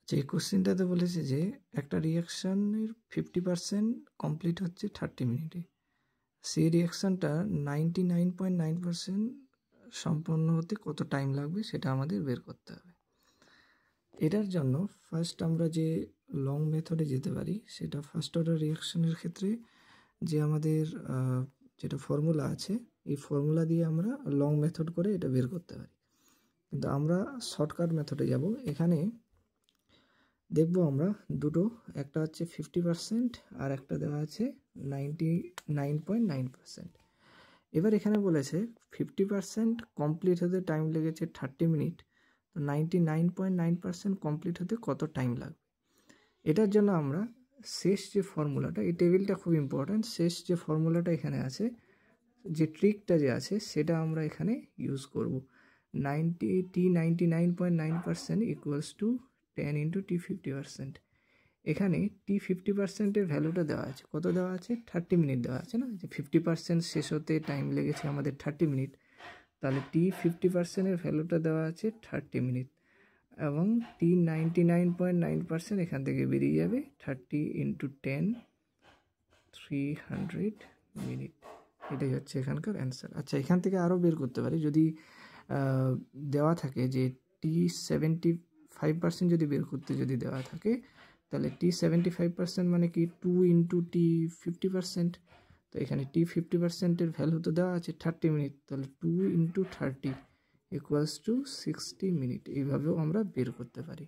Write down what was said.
যে কোশ্চেনটাতে বলেছে যে একটা রিয়াকশানের 50% কমপ্লিট হচ্ছে 30 মিনিটে, সেই রিয়াকশানটা 99.9% সম্পন্ন হতে কত টাইম লাগবে সেটা আমাদের বের করতে হবে। এটার জন্য ফার্স্ট আমরা যে লং মেথডে যেতে পারি, সেটা ফার্স্ট অর্ডার রিয়াকশানের ক্ষেত্রে যে আমাদের যেটা ফর্মুলা আছে, এই ফর্মুলা দিয়ে আমরা লং মেথড করে এটা বের করতে পারি। কিন্তু আমরা শর্টকাট মেথডে যাব। এখানে দেখব আমরা দুটো, একটা হচ্ছে 50% আর একটা দেওয়া আছে 99.9%। এবার এখানে বলেছে 50% কমপ্লিট হতে টাইম লেগেছে 30 মিনিট, তো 99.9% কমপ্লিট হতে কত টাইম লাগবে। এটার জন্য আমরা শেষ যে ফর্মুলাটা, এই টেবিলটা খুব ইম্পর্ট্যান্ট, শেষ যে ফর্মুলাটা এখানে আছে, যে ট্রিকটা যে আছে সেটা আমরা এখানে ইউজ করব। 99.9% ইকুয়ালস টু 10 ইন্টু টি 50%। এখানে টি 50%-এর ভ্যালুটা দেওয়া আছে, কত দেওয়া আছে? 30 মিনিট দেওয়া আছে না, যে 50% শেষ হতে টাইম লেগেছে আমাদের 30 মিনিট, তাহলে টি 50%-এর ভ্যালুটা দেওয়া আছে 30 মিনিট, এবং টি 99.9% এখান থেকে বেরিয়ে যাবে 30 ইন্টু 10, 300 মিনিট। এটাই হচ্ছে এখানকার অ্যান্সার। আচ্ছা, এখান থেকে আরও বের করতে পারি, যদি দেওয়া থাকে যে টি 75% যদি বের করতে যদি দেওয়া থাকে, তাহলে টি 75% মানে কি 2 ইন্টু টি 50%। তো এখানে টি 50%-এর ভ্যালু তো দেওয়া আছে 30 মিনিট, তাহলে 2 ইন্টু 30 ইকুয়ালস টু 60 মিনিট। এইভাবেও আমরা বের করতে পারি।